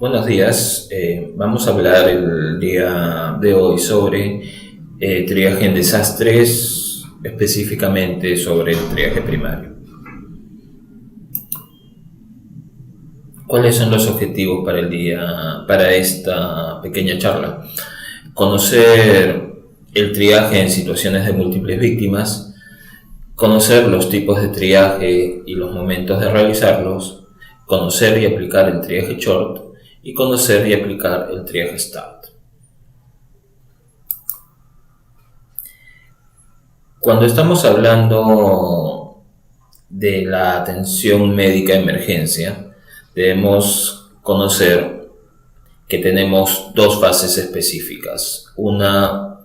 Buenos días. Vamos a hablar el día de hoy sobre triaje en desastres, específicamente sobre el triaje primario. ¿Cuáles son los objetivos para esta pequeña charla? Conocer el triaje en situaciones de múltiples víctimas, conocer los tipos de triaje y los momentos de realizarlos, conocer y aplicar el triaje short y conocer y aplicar el triaje START. Cuando estamos hablando de la atención médica de emergencia, debemos conocer que tenemos dos fases específicas, una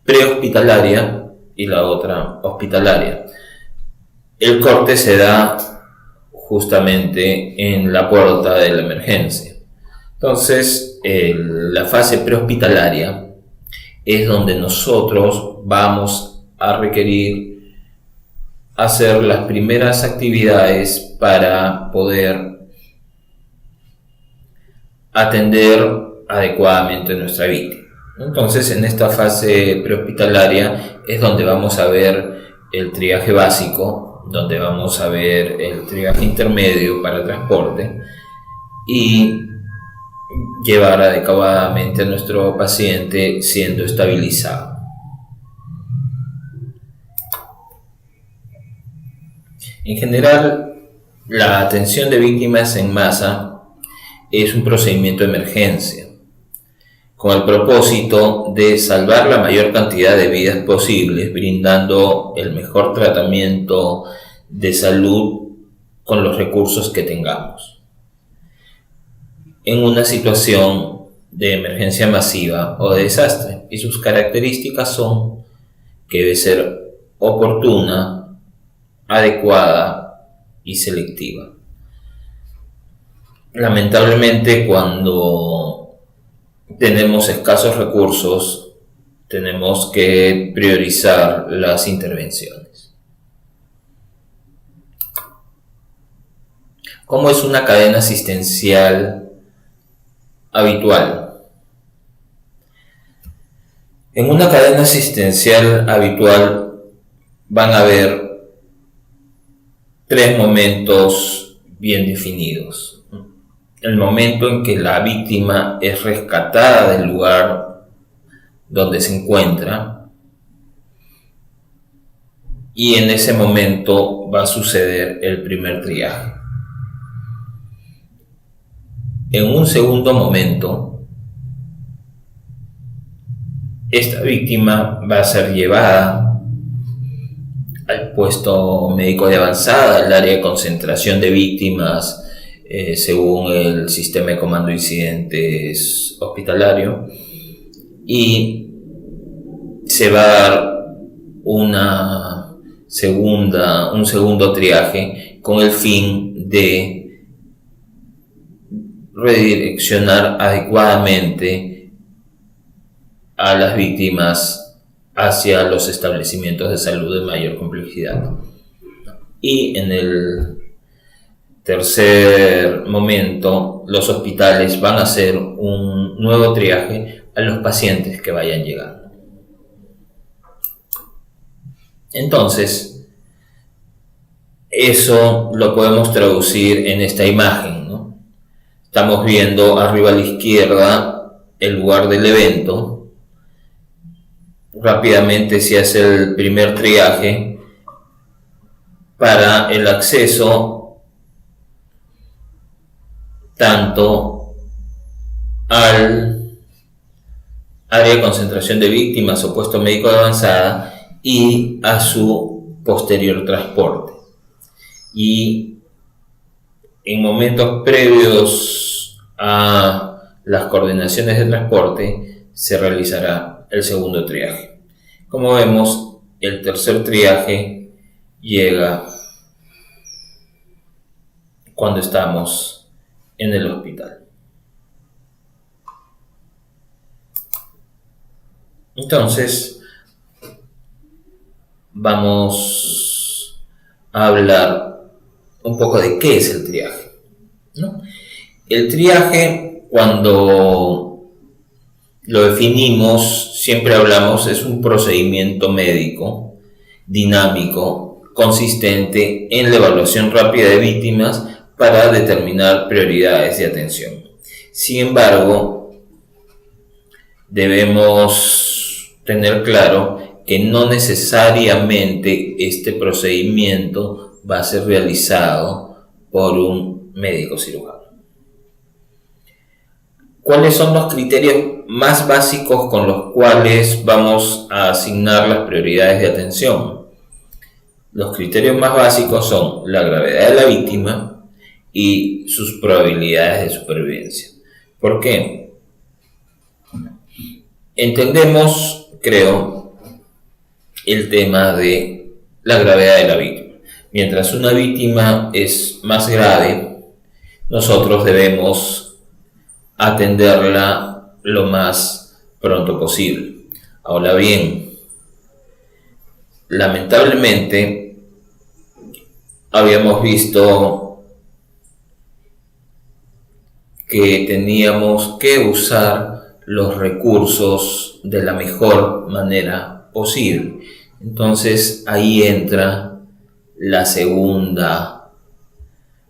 prehospitalaria y la otra hospitalaria. El corte se da justamente en la puerta de la emergencia. Entonces, la fase prehospitalaria es donde nosotros vamos a requerir hacer las primeras actividades para poder atender adecuadamente a nuestra víctima. Entonces, en esta fase prehospitalaria es donde vamos a ver el triaje básico, donde vamos a ver el triaje intermedio para transporte y llevar adecuadamente a nuestro paciente siendo estabilizado. En general, la atención de víctimas en masa es un procedimiento de emergencia, con el propósito de salvar la mayor cantidad de vidas posibles, brindando el mejor tratamiento de salud con los recursos que tengamos. En una situación de emergencia masiva o de desastre, y sus características son que debe ser oportuna, adecuada y selectiva. Lamentablemente, cuando tenemos escasos recursos, tenemos que priorizar las intervenciones. ¿Cómo es una cadena asistencial habitual? En una cadena asistencial habitual van a haber tres momentos bien definidos. El momento en que la víctima es rescatada del lugar donde se encuentra, y en ese momento va a suceder el primer triaje. En un segundo momento, esta víctima va a ser llevada al puesto médico de avanzada, al área de concentración de víctimas, según el sistema de comando de incidentes hospitalario, y se va a dar un segundo triaje con el fin de redireccionar adecuadamente a las víctimas hacia los establecimientos de salud de mayor complejidad. Y en el tercer momento, los hospitales van a hacer un nuevo triaje a los pacientes que vayan llegando. Entonces, eso lo podemos traducir en esta imagen, ¿no? Estamos viendo arriba a la izquierda el lugar del evento. Rápidamente se hace el primer triaje para el acceso tanto al área de concentración de víctimas o puesto médico de avanzada y a su posterior transporte. Y en momentos previos a las coordinaciones de transporte se realizará el segundo triaje. Como vemos, el tercer triaje llega cuando estamos en el hospital. Entonces, vamos a hablar un poco de qué es el triaje, ¿no? El triaje, cuando lo definimos, siempre hablamos, es un procedimiento médico dinámico, consistente en la evaluación rápida de víctimas para determinar prioridades de atención. Sin embargo, debemos tener claro que no necesariamente este procedimiento va a ser realizado por un médico cirujano. ¿Cuáles son los criterios más básicos con los cuales vamos a asignar las prioridades de atención? Los criterios más básicos son la gravedad de la víctima y sus probabilidades de supervivencia. ¿Por qué? Entendemos, creo, el tema de la gravedad de la víctima. Mientras una víctima es más grave, nosotros debemos atenderla lo más pronto posible. Ahora bien, lamentablemente habíamos visto que teníamos que usar los recursos de la mejor manera posible. Entonces ahí entra la segunda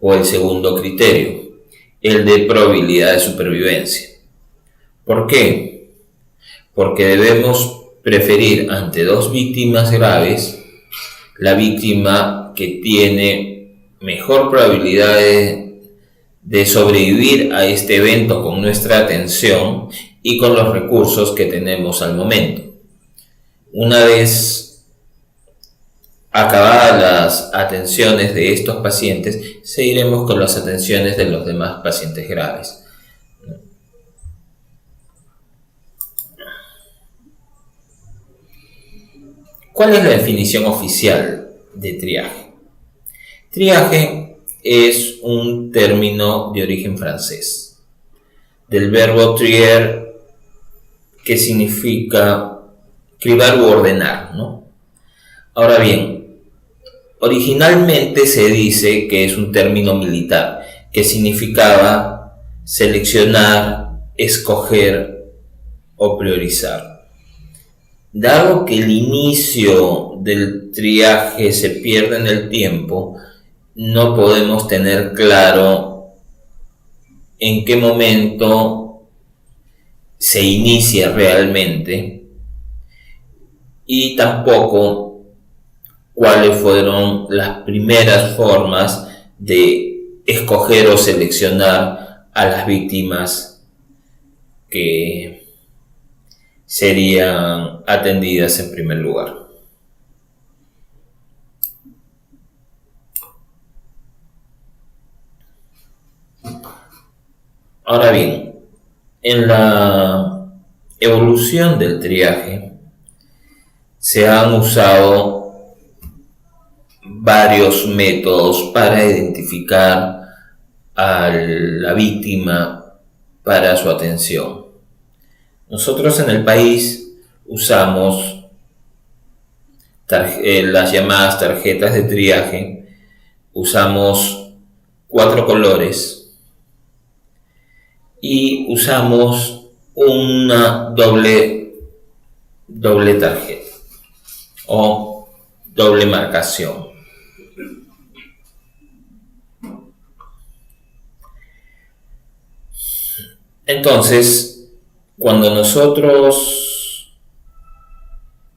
o el segundo criterio, el de probabilidad de supervivencia. ¿Por qué? Porque debemos preferir ante dos víctimas graves la víctima que tiene mejor probabilidad de sobrevivir a este evento con nuestra atención y con los recursos que tenemos al momento. Una vez acabadas las atenciones de estos pacientes, seguiremos con las atenciones de los demás pacientes graves. ¿Cuál es la definición oficial de triaje? Triaje es un término de origen francés, del verbo trier, que significa cribar u ordenar, ¿no? Ahora bien, originalmente se dice que es un término militar, que significaba seleccionar, escoger o priorizar. Dado que el inicio del triaje se pierde en el tiempo, no podemos tener claro en qué momento se inicia realmente y tampoco cuáles fueron las primeras formas de escoger o seleccionar a las víctimas que serían atendidas en primer lugar. Ahora bien, en la evolución del triaje se han usado varios métodos para identificar a la víctima para su atención. Nosotros en el país usamos las llamadas tarjetas de triaje, usamos 4 colores y usamos una doble tarjeta o doble marcación. Entonces, cuando nosotros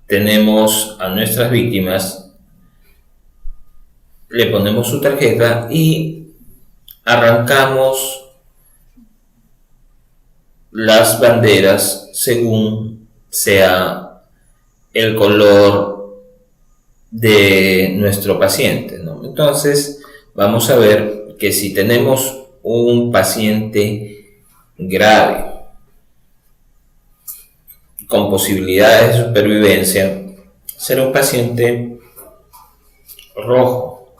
tenemos a nuestras víctimas, le ponemos su tarjeta y arrancamos las banderas según sea el color de nuestro paciente, ¿no? Entonces, vamos a ver que si tenemos un paciente grave con posibilidades de supervivencia, será un paciente rojo.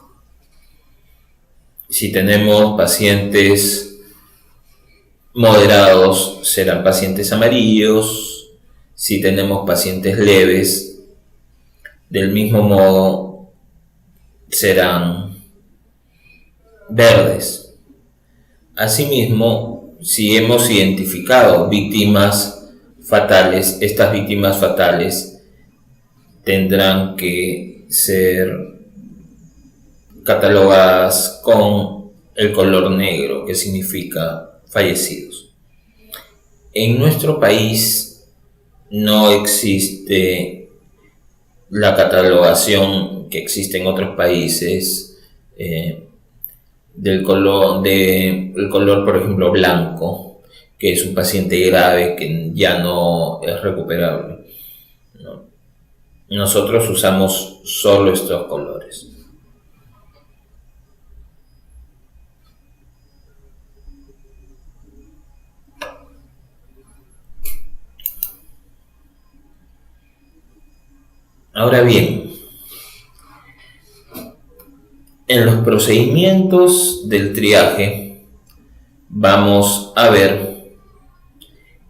Si tenemos pacientes moderados, serán pacientes amarillos. Si tenemos pacientes leves, del mismo modo serán verdes. Asimismo, si hemos identificado víctimas fatales, estas víctimas fatales tendrán que ser catalogadas con el color negro, que significa fallecidos. En nuestro país no existe la catalogación que existe en otros países del color, por ejemplo, blanco, que es un paciente grave que ya no es recuperable, ¿no? Nosotros usamos solo estos colores. Ahora bien, en los procedimientos del triaje vamos a ver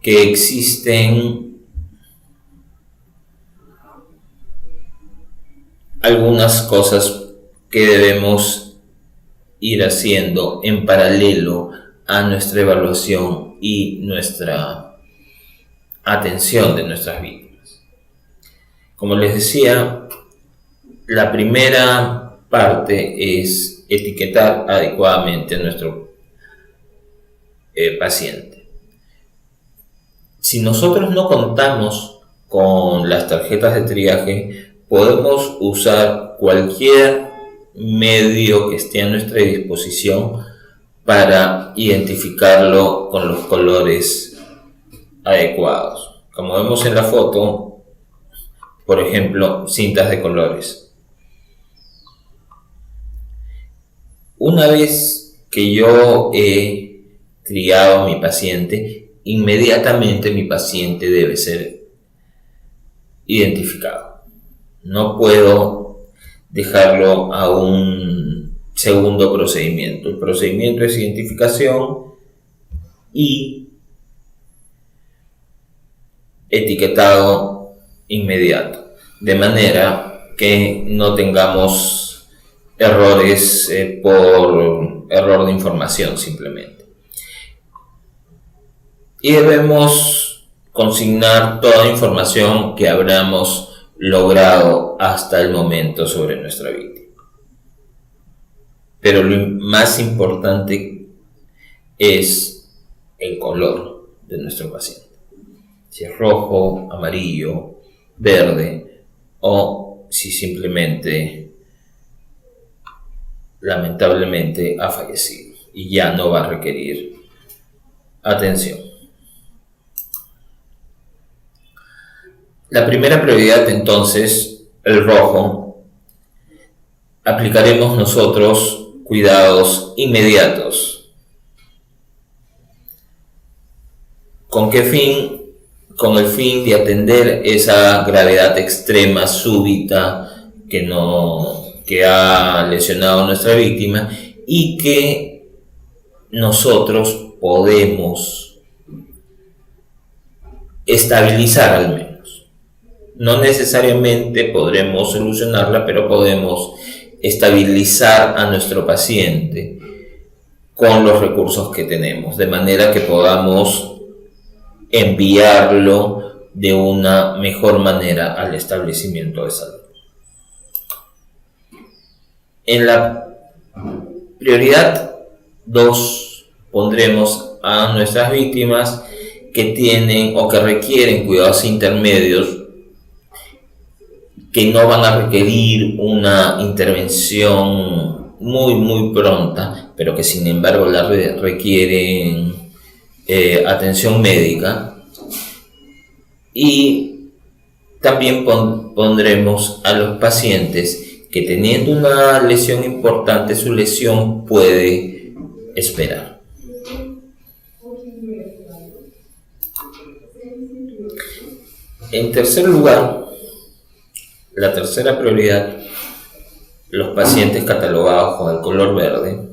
que existen algunas cosas que debemos ir haciendo en paralelo a nuestra evaluación y nuestra atención de nuestras víctimas. Como les decía, la primera parte es etiquetar adecuadamente a nuestro paciente. Si nosotros no contamos con las tarjetas de triaje, podemos usar cualquier medio que esté a nuestra disposición para identificarlo con los colores adecuados. Como vemos en la foto, por ejemplo, cintas de colores. Una vez que yo he triado a mi paciente, inmediatamente mi paciente debe ser identificado. No puedo dejarlo a un segundo procedimiento. El procedimiento es identificación y etiquetado inmediato, de manera que no tengamos errores por error de información simplemente. Y debemos consignar toda la información que habremos logrado hasta el momento sobre nuestra víctima. Pero lo más importante es el color de nuestro paciente. Si es rojo, amarillo, verde, o si simplemente, lamentablemente, ha fallecido y ya no va a requerir atención. La primera prioridad, entonces, el rojo. Aplicaremos nosotros cuidados inmediatos. ¿Con qué fin? Con el fin de atender esa gravedad extrema súbita que ha lesionado a nuestra víctima y que nosotros podemos estabilizar al menos. No necesariamente podremos solucionarla, pero podemos estabilizar a nuestro paciente con los recursos que tenemos, de manera que podamos enviarlo de una mejor manera al establecimiento de salud. En la prioridad 2 pondremos a nuestras víctimas que tienen o que requieren cuidados intermedios, que no van a requerir una intervención muy pronta, pero que sin embargo requieren atención médica. Y también pondremos a los pacientes que, teniendo una lesión importante, su lesión puede esperar. En tercer lugar, la tercera prioridad, los pacientes catalogados con el color verde,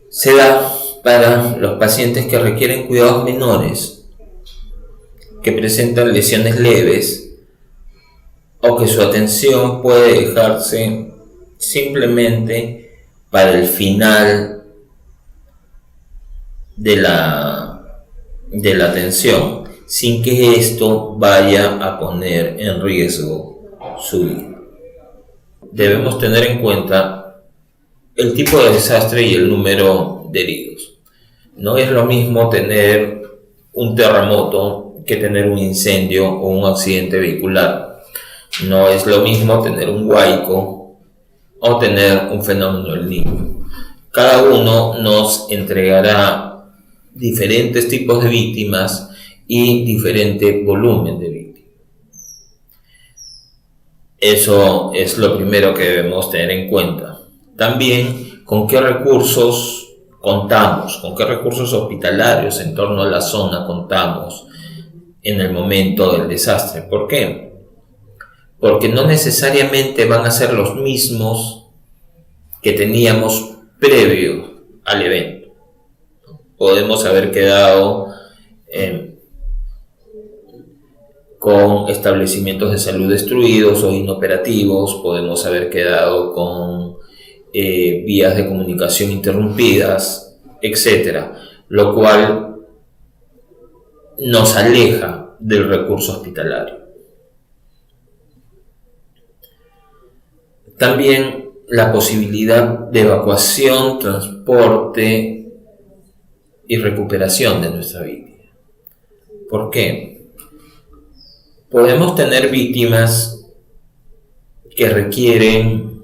se da para los pacientes que requieren cuidados menores, que presentan lesiones leves o que su atención puede dejarse simplemente para el final de la atención sin que esto vaya a poner en riesgo su vida. Debemos tener en cuenta el tipo de desastre y el número de heridos. No es lo mismo tener un terremoto que tener un incendio o un accidente vehicular. No es lo mismo tener un huaico o tener un fenómeno del Niño. Cada uno nos entregará diferentes tipos de víctimas y diferente volumen de víctimas. Eso es lo primero que debemos tener en cuenta. También, con qué recursos contamos, con qué recursos hospitalarios en torno a la zona contamos en el momento del desastre. ¿Por qué? Porque no necesariamente van a ser los mismos que teníamos previo al evento. Podemos haber quedado con establecimientos de salud destruidos o inoperativos, podemos haber quedado con vías de comunicación interrumpidas, etc. Lo cual nos aleja del recurso hospitalario. También la posibilidad de evacuación, transporte y recuperación de nuestra víctima. ¿Por qué? Podemos tener víctimas que requieren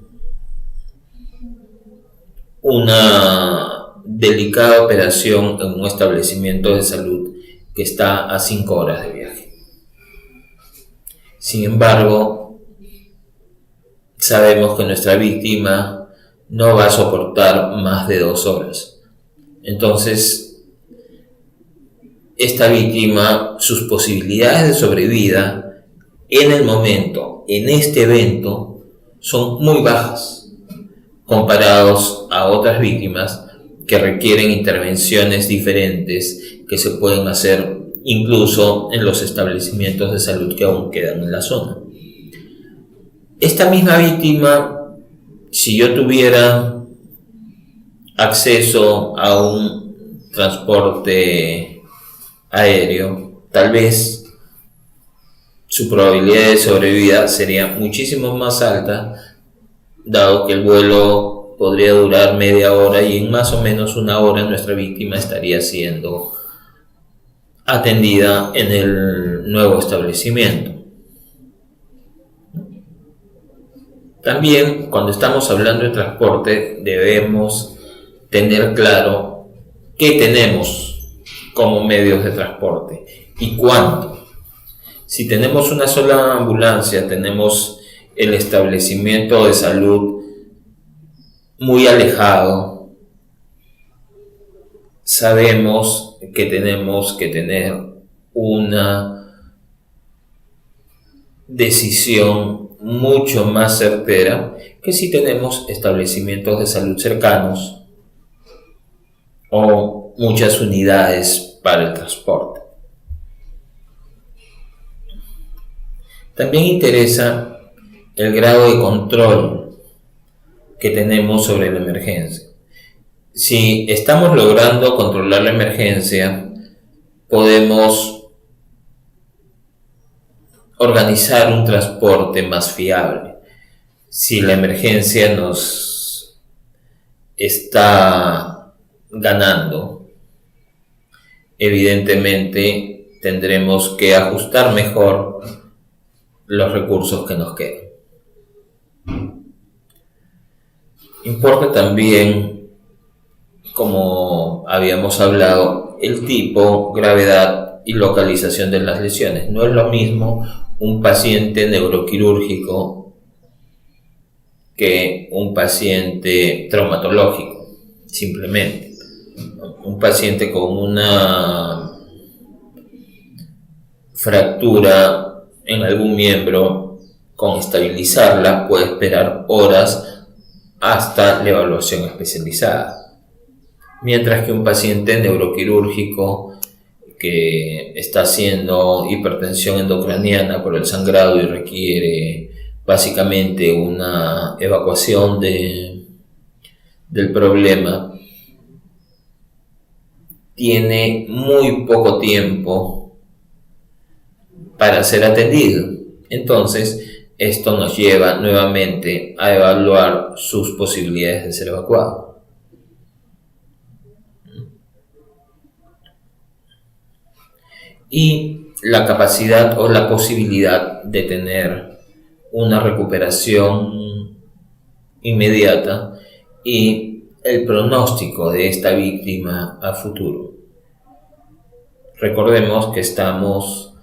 una delicada operación en un establecimiento de salud que está a 5 horas de viaje. Sin embargo, sabemos que nuestra víctima no va a soportar más de 2 horas. Entonces, esta víctima, sus posibilidades de sobrevida en el momento, en este evento, son muy bajas comparados a otras víctimas que requieren intervenciones diferentes que se pueden hacer incluso en los establecimientos de salud que aún quedan en la zona. Esta misma víctima, si yo tuviera acceso a un transporte aéreo, tal vez su probabilidad de sobrevida sería muchísimo más alta, dado que el vuelo podría durar media hora y en más o menos 1 hora nuestra víctima estaría siendo atendida en el nuevo establecimiento. También, cuando estamos hablando de transporte, debemos tener claro qué tenemos como medios de transporte y cuánto. Si tenemos una sola ambulancia, tenemos el establecimiento de salud muy alejado, sabemos que tenemos que tener una decisión mucho más certera que si tenemos establecimientos de salud cercanos o muchas unidades para el transporte. También interesa el grado de control que tenemos sobre la emergencia. Si estamos logrando controlar la emergencia, podemos organizar un transporte más fiable. Si la emergencia nos está ganando, evidentemente tendremos que ajustar mejor los recursos que nos quedan. Importa también, como habíamos hablado, el tipo, gravedad y localización de las lesiones. No es lo mismo un paciente neuroquirúrgico que un paciente traumatológico, simplemente. Un paciente con una fractura en algún miembro, con estabilizarla puede esperar horas hasta la evaluación especializada. Mientras que un paciente neuroquirúrgico que está haciendo hipertensión endocraniana por el sangrado y requiere básicamente una evacuación del problema, tiene muy poco tiempo para ser atendido. Entonces, esto nos lleva nuevamente a evaluar sus posibilidades de ser evacuado. Y la capacidad o la posibilidad de tener una recuperación inmediata y el pronóstico de esta víctima a futuro. Recordemos que estamos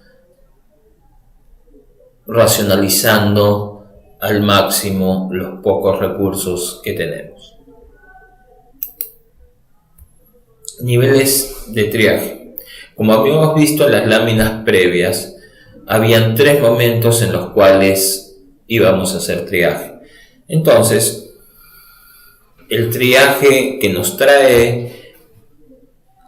racionalizando al máximo los pocos recursos que tenemos. Niveles de triaje. Como habíamos visto en las láminas previas, habían 3 momentos en los cuales íbamos a hacer triaje. Entonces, el triaje que nos trae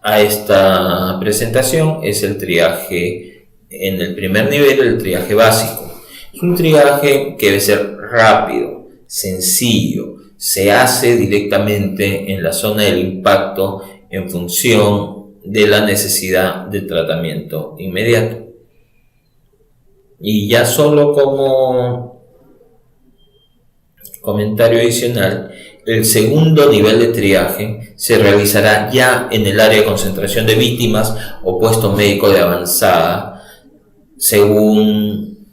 a esta presentación es el triaje en el primer nivel, el triaje básico. Es un triaje que debe ser rápido, sencillo, se hace directamente en la zona del impacto en función de la necesidad de tratamiento inmediato. Y ya solo como comentario adicional, el segundo nivel de triaje se realizará ya en el área de concentración de víctimas o puesto médico de avanzada, según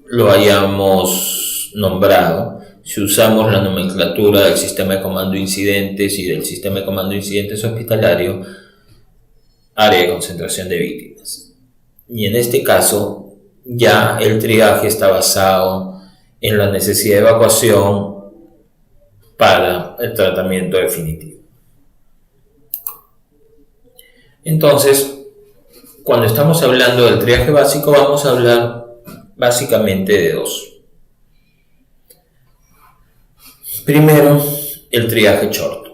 lo hayamos nombrado. Si usamos la nomenclatura del sistema de comando de incidentes y del sistema de comando de incidentes hospitalario, área de concentración de víctimas. Y en este caso, ya el triaje está basado en la necesidad de evacuación para el tratamiento definitivo. Entonces, cuando estamos hablando del triaje básico, vamos a hablar básicamente de 2. Primero, el triaje short.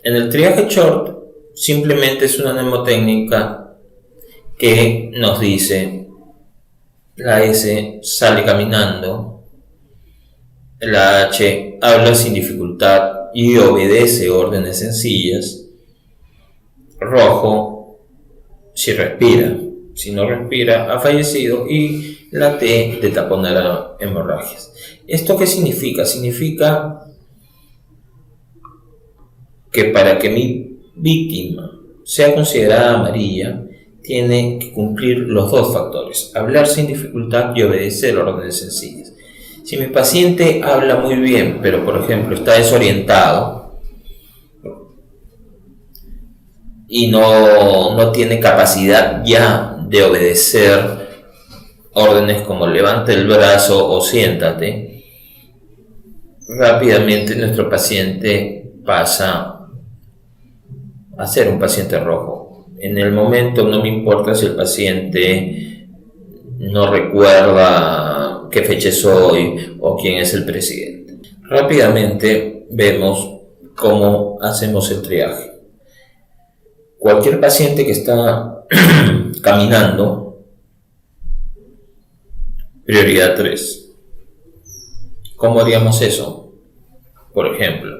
En el triaje short, simplemente es una mnemotécnica que nos dice: la S sale caminando, la H habla sin dificultad y obedece órdenes sencillas, rojo si respira, si no respira ha fallecido, y la T de taponar hemorragias. ¿Esto qué significa? Significa que para que mi víctima sea considerada amarilla, tiene que cumplir los 2 factores: hablar sin dificultad y obedecer órdenes sencillas. Si mi paciente habla muy bien, pero por ejemplo está desorientado y no tiene capacidad ya de obedecer órdenes como levanta el brazo o siéntate, rápidamente nuestro paciente pasa a ser un paciente rojo. En el momento no me importa si el paciente no recuerda qué fecha es hoy o quién es el presidente. Rápidamente vemos cómo hacemos el triaje. Cualquier paciente que está caminando, prioridad 3. ¿Cómo haríamos eso? Por ejemplo,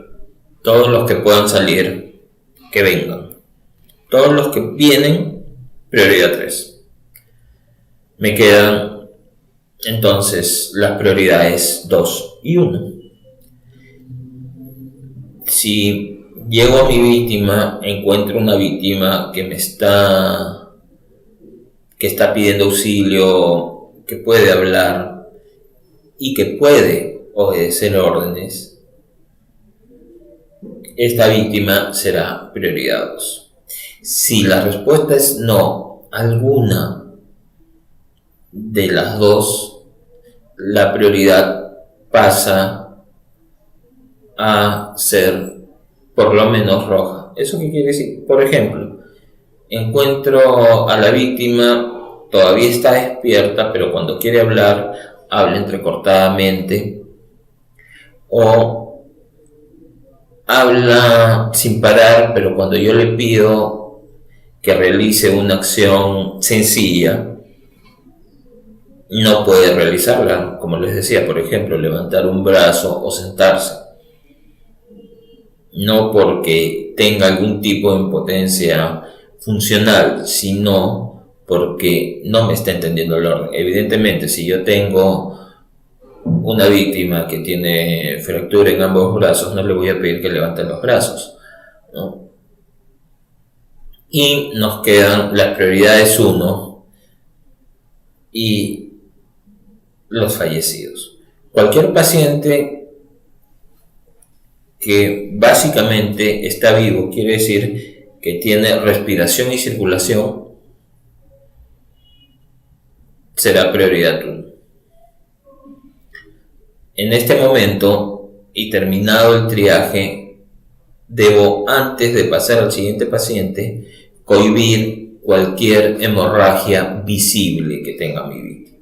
todos los que puedan salir, que vengan. Todos los que vienen, prioridad 3. Me quedan entonces las prioridades 2 y 1. Si llego a mi víctima, encuentro una víctima que está pidiendo auxilio, que puede hablar y que puede obedecer órdenes, esta víctima será prioridad 2. Si la respuesta es no, alguna de las 2, la prioridad pasa a ser por lo menos roja. ¿Eso qué quiere decir? Por ejemplo, encuentro a la víctima, todavía está despierta, pero cuando quiere hablar, habla entrecortadamente o habla sin parar, pero cuando yo le pido que realice una acción sencilla, no puede realizarla, como les decía, por ejemplo, levantar un brazo o sentarse. no porque tenga algún tipo de impotencia funcional, sino porque no me está entendiendo el orden. Evidentemente, si yo tengo una víctima que tiene fractura en ambos brazos, no le voy a pedir que levante los brazos, ¿no? Y nos quedan las prioridades 1 y los fallecidos. Cualquier paciente que básicamente está vivo, quiere decir que tiene respiración y circulación, será prioridad 1. En este momento, y terminado el triaje, debo, antes de pasar al siguiente paciente, cohibir cualquier hemorragia visible que tenga mi víctima.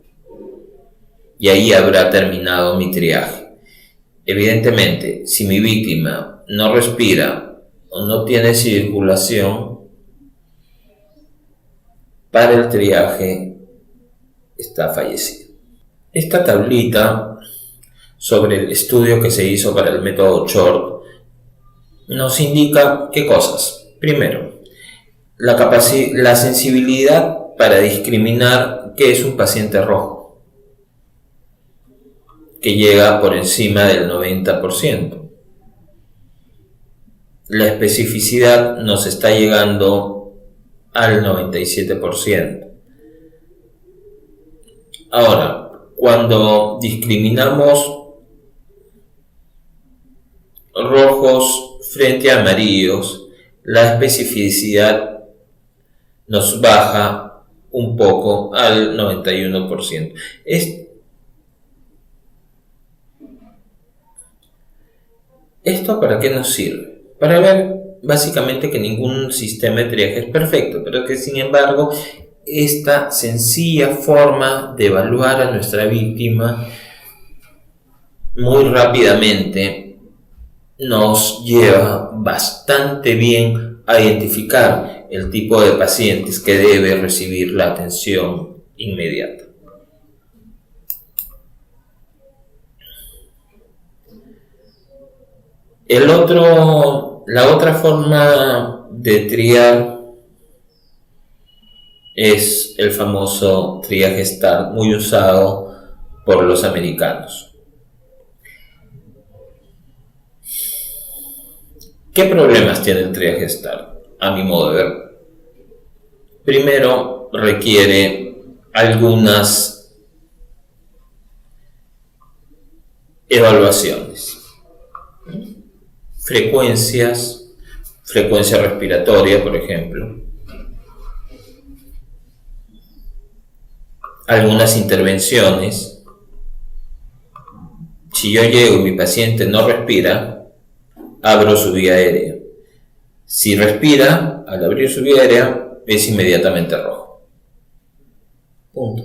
Y ahí habrá terminado mi triaje. Evidentemente, si mi víctima no respira o no tiene circulación, para el triaje está fallecido. Esta tablita sobre el estudio que se hizo para el método Short nos indica qué cosas. Primero, la sensibilidad para discriminar qué es un paciente rojo, que llega por encima del 90%. La especificidad nos está llegando al 97%. Ahora, cuando discriminamos rojos frente a amarillos, la especificidad nos baja un poco al 91%. ¿Esto para qué nos sirve? Para ver básicamente que ningún sistema de triaje es perfecto, pero que sin embargo esta sencilla forma de evaluar a nuestra víctima muy rápidamente nos lleva bastante bien a identificar el tipo de pacientes que debe recibir la atención inmediata. La otra forma de triar es el famoso triaje STAR, muy usado por los americanos. ¿Qué problemas tiene el triaje STAR? A mi modo de ver. Primero, requiere algunas evaluaciones. Frecuencia respiratoria, por ejemplo. Algunas intervenciones. Si yo llego y mi paciente no respira, abro su vía aérea. Si respira, al abrir su vía aérea, es inmediatamente rojo. Punto.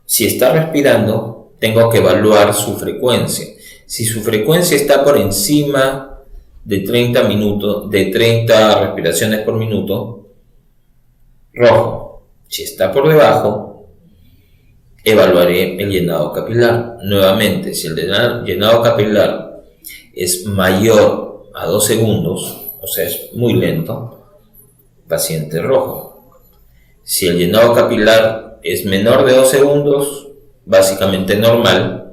Si está respirando, tengo que evaluar su frecuencia. Si su frecuencia está por encima de 30 respiraciones por minuto, rojo. Si está por debajo, evaluaré el llenado capilar. Nuevamente, si el llenado capilar es mayor a 2 segundos, o sea, es muy lento, paciente rojo. Si el llenado capilar es menor de 2 segundos, básicamente normal,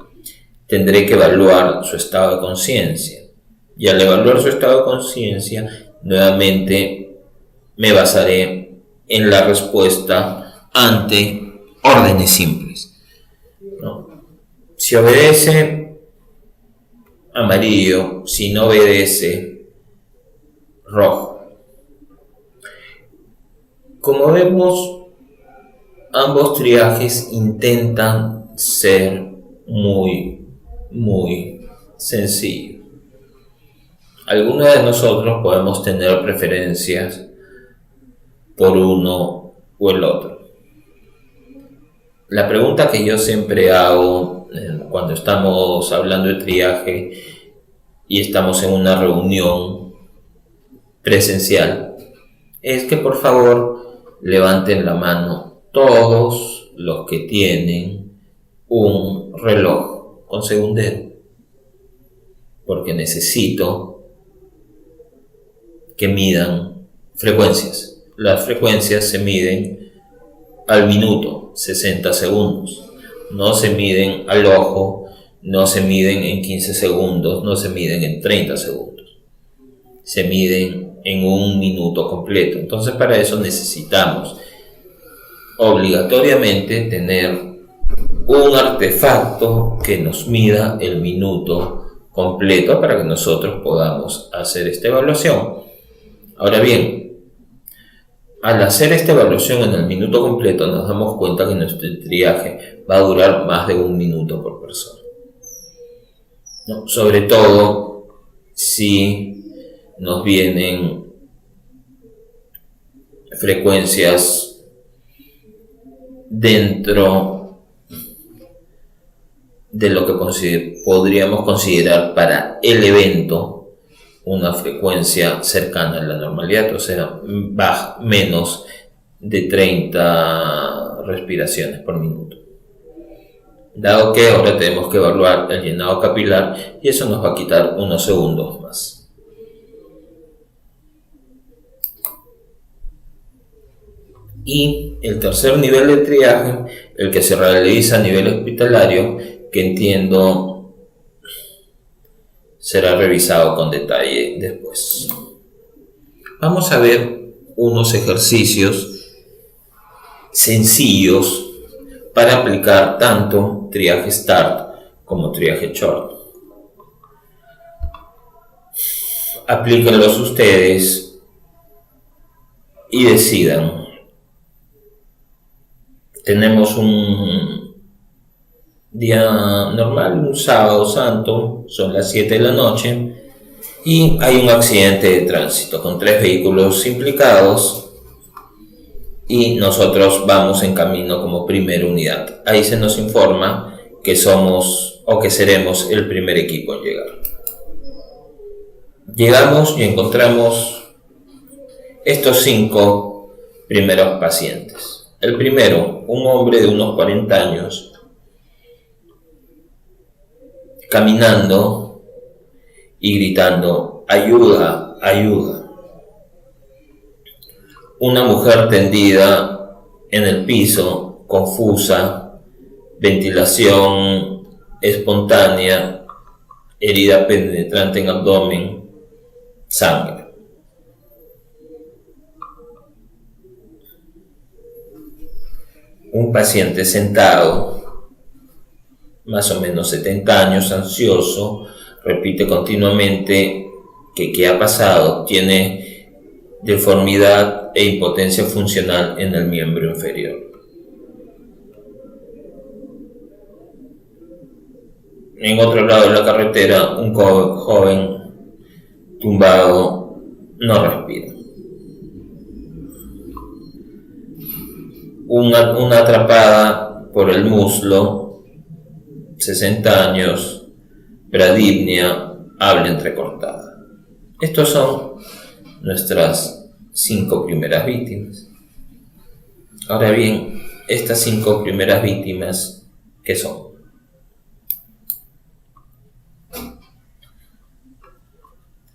tendré que evaluar su estado de conciencia. Y al evaluar su estado de conciencia, nuevamente me basaré en la respuesta ante órdenes simples, ¿no? Si obedece, amarillo. Si no obedece, rojo. Como vemos, ambos triajes intentan ser muy sencillos. Algunos de nosotros podemos tener preferencias por uno o el otro. La pregunta que yo siempre hago cuando estamos hablando de triaje y estamos en una reunión presencial es que por favor levanten la mano todos los que tienen un reloj con segundero. porque necesito que midan frecuencias. Las frecuencias se miden al minuto, 60 segundos. No se miden al ojo, no se miden en 15 segundos, no se miden en 30 segundos. Se miden en un minuto completo. Entonces, para eso necesitamos obligatoriamente tener un artefacto que nos mida el minuto completo para que nosotros podamos hacer esta evaluación. Ahora bien, al hacer esta evaluación en el minuto completo nos damos cuenta que nuestro triaje va a durar más de 1 minuto por persona, ¿no? Sobre todo si nos vienen frecuencias dentro de lo que podríamos considerar para el evento una frecuencia cercana a la normalidad, o sea, menos de 30 respiraciones por minuto. Dado que ahora tenemos que evaluar el llenado capilar y eso nos va a quitar unos segundos más. Y el tercer nivel de triaje, el que se realiza a nivel hospitalario, que entiendo será revisado con detalle después. Vamos a ver unos ejercicios sencillos para aplicar tanto triaje START como triaje SHORT. Aplíquenlos ustedes y decidan. Tenemos un día normal, un sábado santo, son las 7 de la noche y hay un accidente de tránsito con 3 vehículos implicados y nosotros vamos en camino como primera unidad. Ahí se nos informa que somos o que seremos el primer equipo en llegar. Llegamos y encontramos estos 5 primeros pacientes. El primero, un hombre de unos 40 años, caminando y gritando, ayuda, ayuda. Una mujer tendida en el piso, confusa, ventilación espontánea, herida penetrante en abdomen, sangre. Un paciente sentado, más o menos 70 años, ansioso, repite continuamente que ¿qué ha pasado? Tiene deformidad e impotencia funcional en el miembro inferior. En otro lado de la carretera, un joven tumbado no respira. Una atrapada por el muslo, 60 años, bradipnia, habla entrecortada. Estos son nuestras 5 primeras víctimas. Ahora bien, estas 5 primeras víctimas, ¿qué son?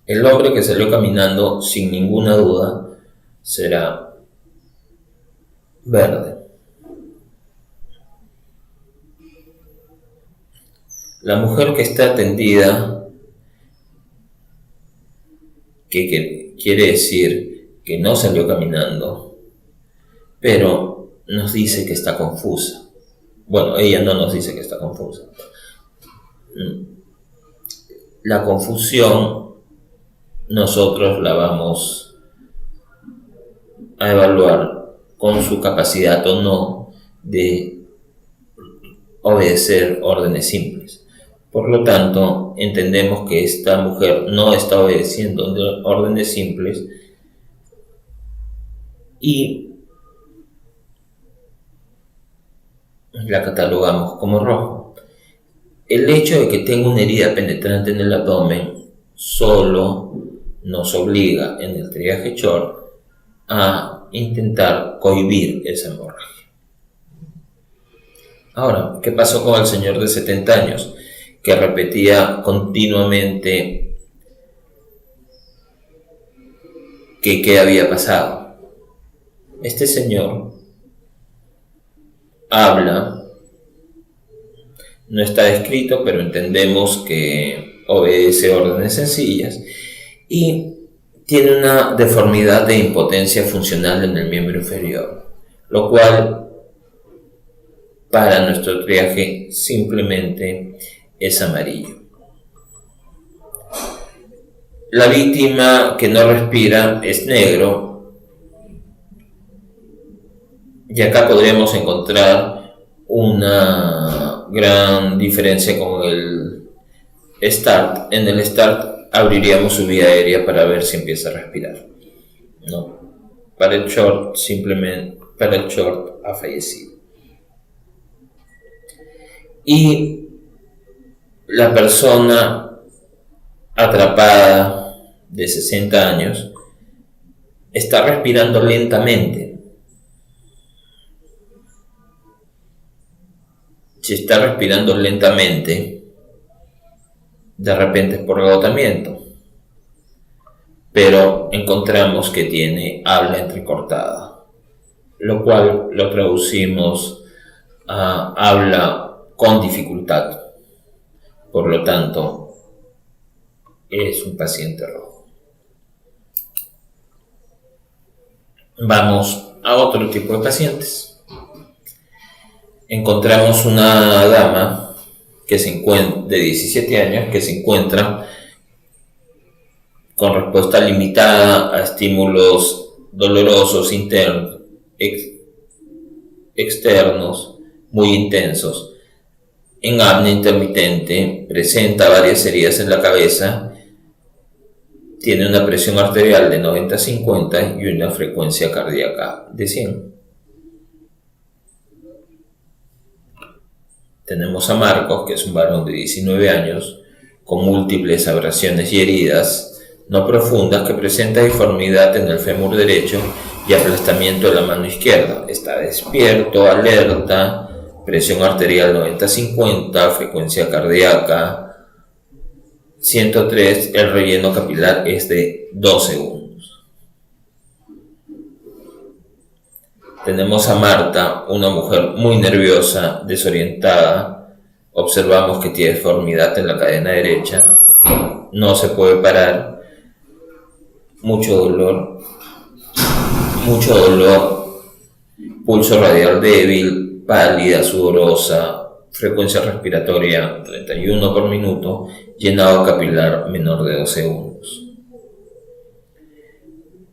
El hombre que salió caminando, sin ninguna duda, será verde. La mujer que está atendida, que quiere decir que no salió caminando, pero nos dice que está confusa. Bueno, ella no nos dice que está confusa. La confusión nosotros la vamos a evaluar con su capacidad o no de obedecer órdenes simples. Por lo tanto, entendemos que esta mujer no está obedeciendo órdenes simples y la catalogamos como rojo. El hecho de que tenga una herida penetrante en el abdomen solo nos obliga en el triaje SHORT a intentar cohibir esa hemorragia. Ahora, ¿qué pasó con el señor de 70 años? que repetía continuamente que qué había pasado. Este señor habla, no está descrito, pero entendemos que obedece órdenes sencillas y tiene una deformidad de impotencia funcional en el miembro inferior, lo cual para nuestro triaje simplemente es amarillo. La víctima que no respira es negro, y acá podríamos encontrar una gran diferencia con el START. En el START abriríamos su vía aérea para ver si empieza a respirar. No, para el short ha fallecido. Y la persona atrapada de 60 años está respirando lentamente. Si está respirando lentamente, de repente es por agotamiento, pero encontramos que tiene habla entrecortada, lo cual lo traducimos a habla con dificultad. Por lo tanto, es un paciente rojo. Vamos a otro tipo de pacientes. Encontramos una dama de 17 años que se encuentra con respuesta limitada a estímulos dolorosos externos muy intensos, en apnea intermitente, presenta varias heridas en la cabeza, tiene una presión arterial de 90-50 y una frecuencia cardíaca de 100. Tenemos a Marcos, que es un varón de 19 años, con múltiples abrasiones y heridas no profundas, que presenta deformidad en el fémur derecho y aplastamiento de la mano izquierda. Está despierto, alerta, presión arterial 90-50, frecuencia cardíaca 103, el relleno capilar es de 2 segundos. Tenemos a Marta, una mujer muy nerviosa, desorientada. Observamos que tiene deformidad en la cadena derecha, no se puede parar, mucho dolor, pulso radial débil, pálida, sudorosa, frecuencia respiratoria 31 por minuto, llenado capilar menor de 2 segundos.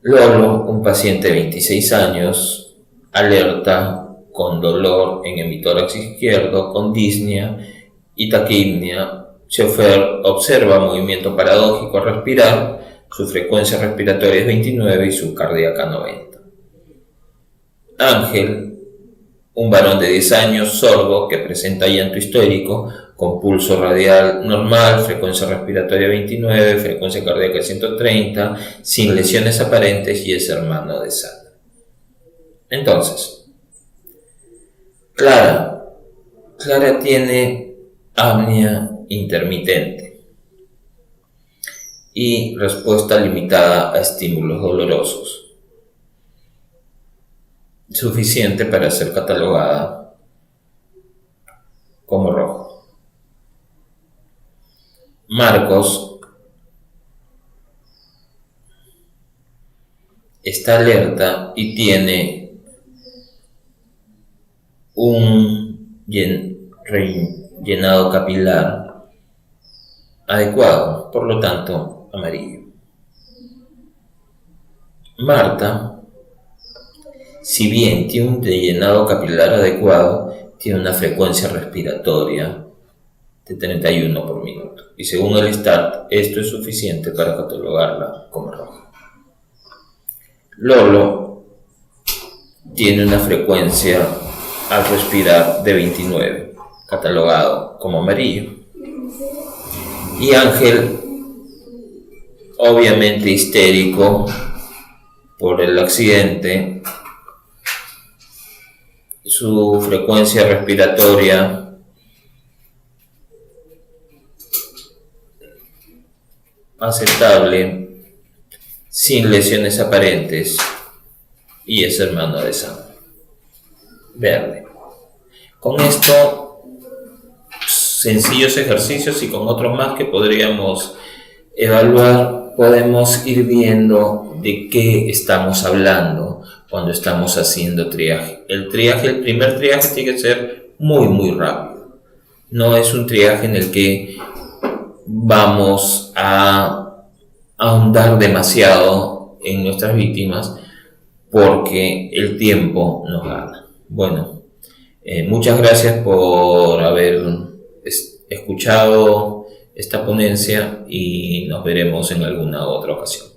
Lolo, un paciente de 26 años, alerta, con dolor en hemitórax izquierdo, con disnea y taquipnea. Chofer observa movimiento paradójico al respirar, su frecuencia respiratoria es 29 y su cardíaca 90. Ángel, un varón de 10 años, sordo, que presenta llanto histérico, con pulso radial normal, frecuencia respiratoria 29, frecuencia cardíaca 130, sin lesiones aparentes y es hermano de Sara. Entonces, Clara tiene apnea intermitente y respuesta limitada a estímulos dolorosos, suficiente para ser catalogada como rojo. Marcos está alerta y tiene un llenado capilar adecuado, por lo tanto amarillo. Marta, si bien tiene un llenado capilar adecuado, tiene una frecuencia respiratoria de 31 por minuto, y según el START, esto es suficiente para catalogarla como roja. Lolo tiene una frecuencia al respirar de 29, catalogado como amarillo. Y Ángel, obviamente histérico por el accidente, su frecuencia respiratoria aceptable, sin lesiones aparentes y es hermano de sangre. Verde. Con esto, sencillos ejercicios y con otros más que podríamos evaluar, podemos ir viendo de qué estamos hablando cuando estamos haciendo triaje. El primer triaje tiene que ser muy rápido. No es un triaje en el que vamos a ahondar demasiado en nuestras víctimas porque el tiempo nos gana. Bueno, muchas gracias por haber escuchado esta ponencia y nos veremos en alguna otra ocasión.